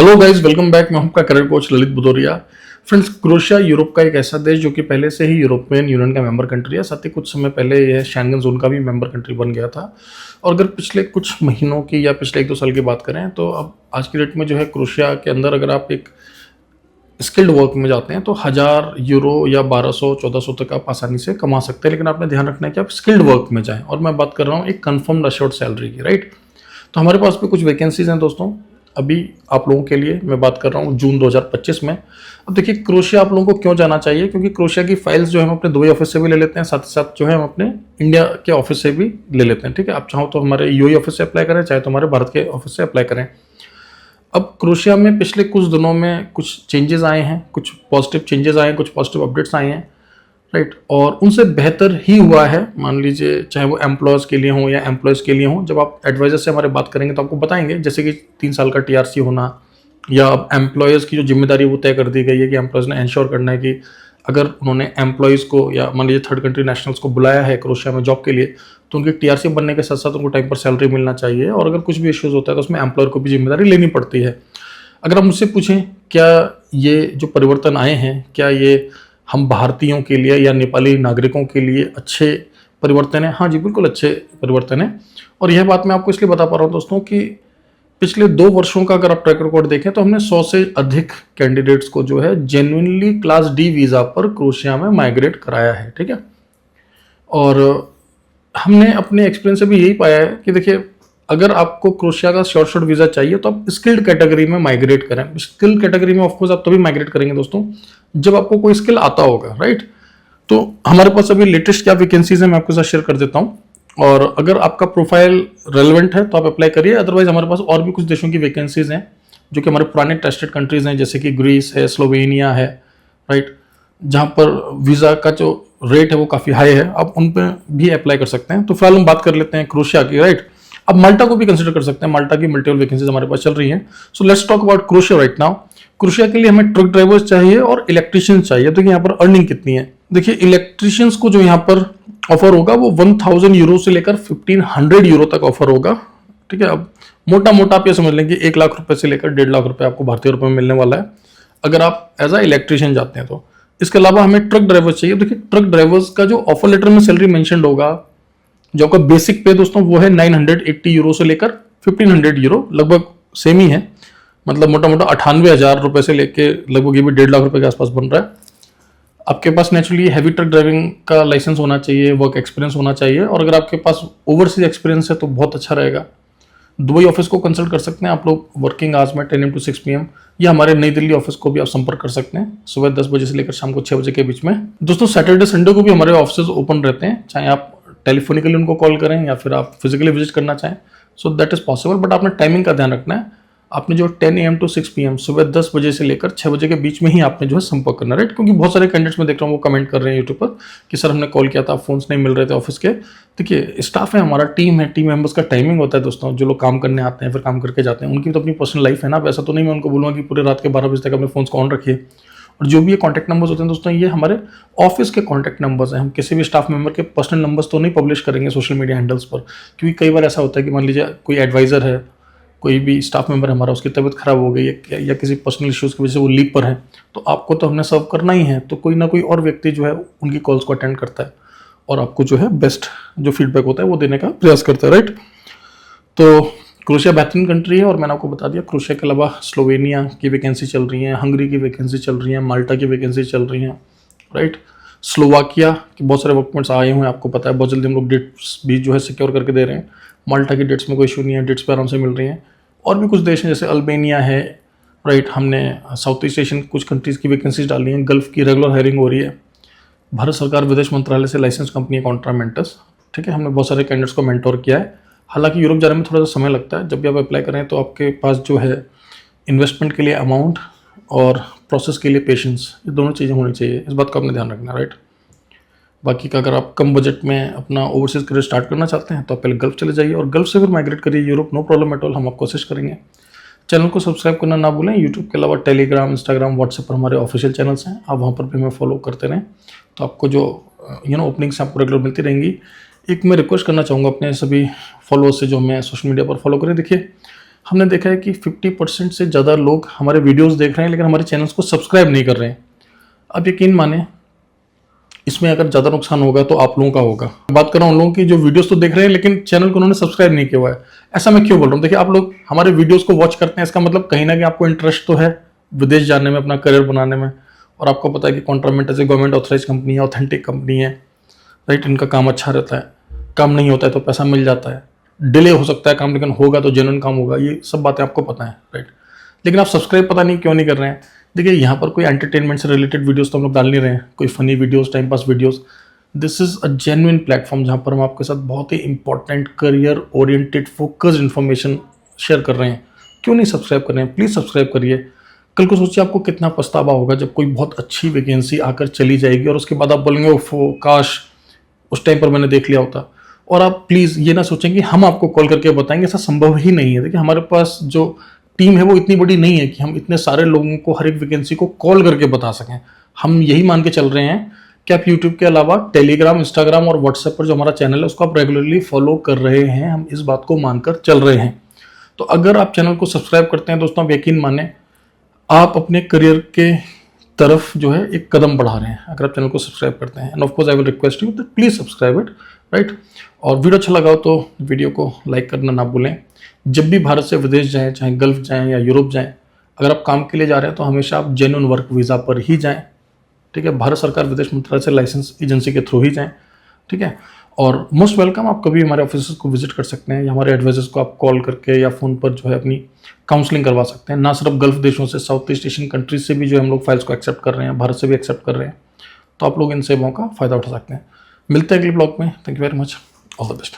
Hello guys, welcome back. मैं हूं आपका career coach Lalit Budoriya. Friends, Croatia Europe का एक ऐसा देश जो कि पहले से ही यूरोपियन यूनियन का मेंबर कंट्री है। साथ ही कुछ समय पहले यह शेंगन जोन का भी मेंबर कंट्री बन गया था। और अगर पिछले कुछ महीनों की या पिछले 1-2 साल की बात करें तो अब आज की डेट में जो है क्रोएशिया के अंदर अगर आप एक स्किल्ड वर्क में जाते हैं तो 1000 यूरो या 1200-1400 तक आप आसानी से कमा सकते हैं। लेकिन आपने ध्यान रखना है कि आप स्किल्ड वर्क में जाएं। और मैं बात कर रहा हूँ एक कन्फर्म्ड अश्योर्ड सैलरी की, राइट। तो हमारे पास भी कुछ वैकेंसीज हैं दोस्तों अभी आप लोगों के लिए। मैं बात कर रहा हूँ जून 2025 में। अब देखिए, क्रोएशिया आप लोगों को क्यों जाना चाहिए, क्योंकि क्रोएशिया की फाइल्स जो है हम अपने दुबई ऑफिस से भी ले लेते हैं, साथ ही साथ जो है हम अपने इंडिया के ऑफिस से भी ले लेते हैं। ठीक है, आप चाहो तो हमारे यूएई ऑफिस से अप्लाई करें, चाहे तो हमारे भारत के ऑफिस से अप्लाई करें। अब क्रोएशिया में पिछले कुछ दिनों में कुछ चेंजेस आए हैं, कुछ पॉजिटिव चेंजेस आए हैं, कुछ पॉजिटिव अपडेट्स आए हैं, राइट। और उनसे बेहतर ही हुआ है, मान लीजिए, चाहे वो एम्प्लॉयज के लिए हो या एम्प्लॉयज के लिए हो। जब आप एडवाइजर से हमारे बात करेंगे तो आपको बताएंगे, जैसे कि 3 साल का टीआरसी होना, या अब एम्प्लॉयज की जो जिम्मेदारी वो तय कर दी गई है कि एम्प्लॉयज ने इंश्योर करना है कि अगर उन्होंने एम्प्लॉयज को या मान लीजिए थर्ड कंट्री नेशनल्स को बुलाया है क्रोएशिया में जॉब के लिए, तो उनकी टीआरसी बनने के साथ साथ उनको टाइम पर सैलरी मिलना चाहिए। और अगर कुछ भी इश्यूज होता है तो उसमें एम्प्लॉयर को भी जिम्मेदारी लेनी पड़ती है। अगर आप मुझसे पूछें क्या ये जो परिवर्तन आए हैं, क्या ये हम भारतीयों के लिए या नेपाली नागरिकों के लिए अच्छे परिवर्तन है? हाँ जी, बिल्कुल अच्छे परिवर्तन है। और यह बात मैं आपको इसलिए बता पा रहा हूँ दोस्तों कि पिछले 2 वर्षों का अगर आप ट्रैक रिकॉर्ड देखें तो हमने 100 से अधिक कैंडिडेट्स को जो है जेन्युइनली क्लास डी वीज़ा पर क्रोएशिया में माइग्रेट कराया है। ठीक है, और हमने अपने एक्सपीरियंस से भी यही पाया है कि देखिए, अगर आपको क्रोएशिया का शॉर्ट वीज़ा चाहिए तो आप स्किल्ड कैटेगरी में माइग्रेट करें। स्किल्ड कैटेगरी में ऑफकोर्स आप तभी माइग्रेट करेंगे दोस्तों जब आपको कोई स्किल आता होगा, राइट। तो हमारे पास अभी लेटेस्ट क्या वैकेंसीज है मैं आपके साथ शेयर कर देता हूँ, और अगर आपका प्रोफाइल रेलेवेंट है तो आप अप्लाई करिए। अदरवाइज हमारे पास और भी कुछ देशों की वैकेंसीज हैं जो कि हमारे पुराने टेस्टेड कंट्रीज हैं, जैसे कि ग्रीस है, स्लोवेनिया है, राइट, जहाँ पर वीज़ा का जो रेट है वो काफ़ी हाई है। आप उन पर भी अप्लाई कर सकते हैं। तो फिलहाल हम बात कर लेते हैं क्रोएशिया की, राइट। अब माल्टा को भी कंसिडर कर सकते हैं, माल्टा की मल्टीपल वैकेंसीज हमारे पास चल रही हैं। So let's talk about Croatia right now. Croatia के लिए हमें ट्रक ड्राइवर्स चाहिए और इलेक्ट्रिशियंस चाहिए। तो यहाँ पर अर्निंग कितनी है देखिए, इलेक्ट्रिशियंस को जो यहाँ पर ऑफर होगा वो 1000 यूरो से लेकर 1500 यूरो तक ऑफर होगा। ठीक है, अब मोटा मोटा आप ये समझ लें कि 1 लाख रुपए से लेकर 1.5 लाख रुपए आपको भारतीय रुपए में मिलने वाला है अगर आप एज अ इलेक्ट्रिशियन जाते हैं तो। इसके अलावा हमें ट्रक ड्राइवर्स चाहिए। देखिए, ट्रक ड्राइवर्स का जो ऑफर लेटर में सैलरी मेंशन होगा, जो आपका बेसिक पे दोस्तों वो है 980 यूरो से लेकर 1500 यूरो, लगभग सेम ही है। मतलब मोटा मोटा 98,000 रुपए से लेके लगभग ये भी 1.5 लाख रुपए के आसपास बन रहा है। आपके पास नेचुरली हैवी ट्रक ड्राइविंग का लाइसेंस होना चाहिए, वर्क एक्सपीरियंस होना चाहिए, और अगर आपके पास ओवरसीज एक्सपीरियंस है तो बहुत अच्छा रहेगा। दुबई ऑफिस को कंसल्ट कर सकते हैं आप लोग वर्किंग आवर्स में 10 AM to 6 PM, या हमारे नई दिल्ली ऑफिस को भी आप संपर्क कर सकते हैं सुबह 10 बजे से लेकर शाम को 6 बजे के बीच में। दोस्तों, सैटरडे संडे को भी हमारे ऑफिस ओपन रहते हैं, चाहे आप टेलीफोनिकली उनको कॉल करें या फिर आप फिजिकली विजिट करना चाहें, so that is possible. But आपने टाइमिंग का ध्यान रखना है। आपने जो 10 AM to 6 PM सुबह 10 बजे से लेकर 6 बजे के बीच में ही आपने जो है संपर्क करना, राइट। क्योंकि बहुत सारे कैंडिडेट्स में देख रहा हूँ वो कमेंट कर रहे हैं यूट्यूब पर कि सर हमने कॉल किया था, फोन्स नहीं मिल रहे थे ऑफिस के। देखिए, स्टाफ है हमारा, टीम है, टीम मेंबर्स का टाइमिंग होता है दोस्तों। जो लोग काम करने आते हैं फिर काम करके जाते हैं, उनकी तो अपनी पर्सनल लाइफ है ना। वैसा तो नहीं मैं उनको बोलूँगा कि पूरे रात के 12 बजे तक अपने फोन को ऑन रखिए। और जो भी ये कॉन्टैक्ट नंबर्स होते हैं दोस्तों, ये हमारे ऑफिस के कॉन्टैक्ट नंबर्स हैं। हम किसी भी स्टाफ मेंबर के पर्सनल नंबर्स तो नहीं पब्लिश करेंगे सोशल मीडिया हैंडल्स पर, क्योंकि कई बार ऐसा होता है कि मान लीजिए कोई एडवाइजर है, कोई भी स्टाफ मेंबर हमारा, उसकी तबीयत खराब हो गई है या किसी पर्सनल इश्यूज की वजह से वो लीव पर है, तो आपको तो हमने सर्व करना ही है। तो कोई ना कोई और व्यक्ति जो है उनकी कॉल्स को अटेंड करता है और आपको जो है बेस्ट जो फीडबैक होता है वो देने का प्रयास करता है, राइट। तो क्रोएशिया बेहतरीन कंट्री है, और मैंने आपको बता दिया क्रोएशिया के अलावा स्लोवेनिया की वैकेंसी चल रही है, हंगरी की वैकेंसी चल रही है, माल्टा की वैकेंसी चल रही है, राइट। स्लोवाकिया के बहुत सारे वर्क परमिट्स आए हुए हैं, आपको पता है। बहुत जल्दी हम लोग डेट्स भी जो है सिक्योर करके दे रहे हैं। माल्टा की डेट्स में कोई इशू नहीं है, डेट्स पे आराम से मिल रही हैं। और भी कुछ देश हैं जैसे अल्बेनिया है, राइट। हमने साउथ ईस्ट एशियन कुछ कंट्रीज़ की वैकेंसीज डाली हैं। गल्फ की रेगुलर हायरिंग हो रही है। भारत सरकार विदेश मंत्रालय से लाइसेंस कंपनी है कॉन्ट्रा मेंटर्स, ठीक है। हमने बहुत सारे कैंडिडेट्स को मेंटोर किया है। हालांकि यूरोप जाने में थोड़ा सा समय लगता है। जब भी आप अप्लाई करें तो आपके पास जो है इन्वेस्टमेंट के लिए अमाउंट और प्रोसेस के लिए पेशेंस, ये दोनों चीज़ें होनी चाहिए। इस बात का आपने ध्यान रखना, राइट। बाकी का अगर आप कम बजट में अपना ओवरसीज करियर स्टार्ट करना चाहते हैं तो आप पहले गल्फ चले जाइए और गल्फ से फिर माइग्रेट करिए Europe, no problem at all. हम आपको कोशिश करेंगे। चैनल को सब्सक्राइब करना ना भूलें। यूट्यूब के अलावा टेलीग्राम, इंस्टाग्राम, व्हाट्सएप पर हमारे ऑफिशियल चैनल्स हैं, आप वहाँ पर भी हमें फॉलो करते रहें, तो आपको जो ओपनिंग्स आपको रेगुलर मिलती रहेंगी। एक मैं रिक्वेस्ट करना चाहूँगा अपने सभी फॉलोअर्स से जो हमें सोशल मीडिया पर फॉलो करें। देखिए, हमने देखा है कि 50% से ज़्यादा लोग हमारे वीडियोस देख रहे हैं लेकिन हमारे चैनल्स को सब्सक्राइब नहीं कर रहे हैं। अब यकीन माने, इसमें अगर ज़्यादा नुकसान होगा तो आप लोगों का होगा। बात कर रहा हूँ उन लोगों की जो वीडियोस तो देख रहे हैं लेकिन चैनल को उन्होंने सब्सक्राइब नहीं किया हुआ है। ऐसा मैं क्यों बोल रहा हूँ? देखिए, आप लोग हमारे वीडियोस को वॉच करते हैं, इसका मतलब कहीं ना कहीं आपको इंटरेस्ट तो है विदेश जाने में, अपना करियर बनाने में। और आपको पता है कि कॉन्ट्रामेंट ऐसे गवर्नमेंट ऑथराइज कंपनी है, ऑथेंटिक कंपनी है, राइट। इनका काम अच्छा रहता है, काम नहीं होता है तो पैसा मिल जाता है, डिले हो सकता है काम लेकिन होगा तो जेन्युइन काम होगा, ये सब बातें आपको पता है, राइट। लेकिन आप सब्सक्राइब पता नहीं क्यों नहीं कर रहे हैं। देखिए, यहाँ पर कोई एंटरटेनमेंट से रिलेटेड वीडियोस तो हम लोग डाल नहीं रहे हैं, कोई funny videos, time pass videos. This is a genuine platform जहाँ पर हम आपके साथ बहुत ही important career oriented focused information share कर रहे हैं। क्यों नहीं सब्सक्राइब कर रहे हैं? प्लीज़ सब्सक्राइब करिए। कल को सोचिए आपको कितना पछतावा होगा जब कोई बहुत अच्छी वैकेंसी आकर चली जाएगी और उसके बाद आप बोलेंगे ओफो, काश उस टाइम पर मैंने देख लिया होता। और आप प्लीज़ ये ना सोचें कि हम आपको कॉल करके बताएंगे, ऐसा संभव ही नहीं है। देखिए, हमारे पास जो टीम है वो इतनी बड़ी नहीं है कि हम इतने सारे लोगों को हर एक वैकेंसी को कॉल करके बता सकें। हम यही मान के चल रहे हैं कि आप यूट्यूब के अलावा टेलीग्राम, इंस्टाग्राम और व्हाट्सएप पर जो हमारा चैनल है उसको आप रेगुलरली फॉलो कर रहे हैं। हम इस बात को मानकर चल रहे हैं। तो अगर आप चैनल को सब्सक्राइब करते हैं दोस्तों, आप यकीन माने आप अपने करियर के तरफ जो है एक कदम बढ़ा रहे हैं अगर आप चैनल को सब्सक्राइब करते हैं। End of course I will request you that please subscribe it, right. और वीडियो अच्छा लगा हो तो वीडियो को लाइक करना ना भूलें। जब भी भारत से विदेश जाएं, चाहे गल्फ जाएं या यूरोप जाएं, अगर आप काम के लिए जा रहे हैं तो हमेशा आप जेन्युइन वर्क वीज़ा पर ही जाएं, ठीक है। भारत सरकार विदेश मंत्रालय से लाइसेंस एजेंसी के थ्रू ही जाएं, ठीक है। और मोस्ट वेलकम, आप कभी हमारे ऑफिस को विजिट कर सकते हैं या हमारे एडवाइजर्स को आप कॉल करके या फ़ोन पर जो है अपनी काउंसलिंग करवा सकते हैं। ना सिर्फ गल्फ देशों से, साउथ ईस्ट एशियन कंट्रीज से भी जो हम लोग फाइल्स को एक्सेप्ट कर रहे हैं, भारत से भी एक्सेप्ट कर रहे हैं। तो आप लोग इन सेवाओं का फ़ायदा उठा सकते हैं। मिलते हैं अगले ब्लॉग में। Thank you very much, all the best.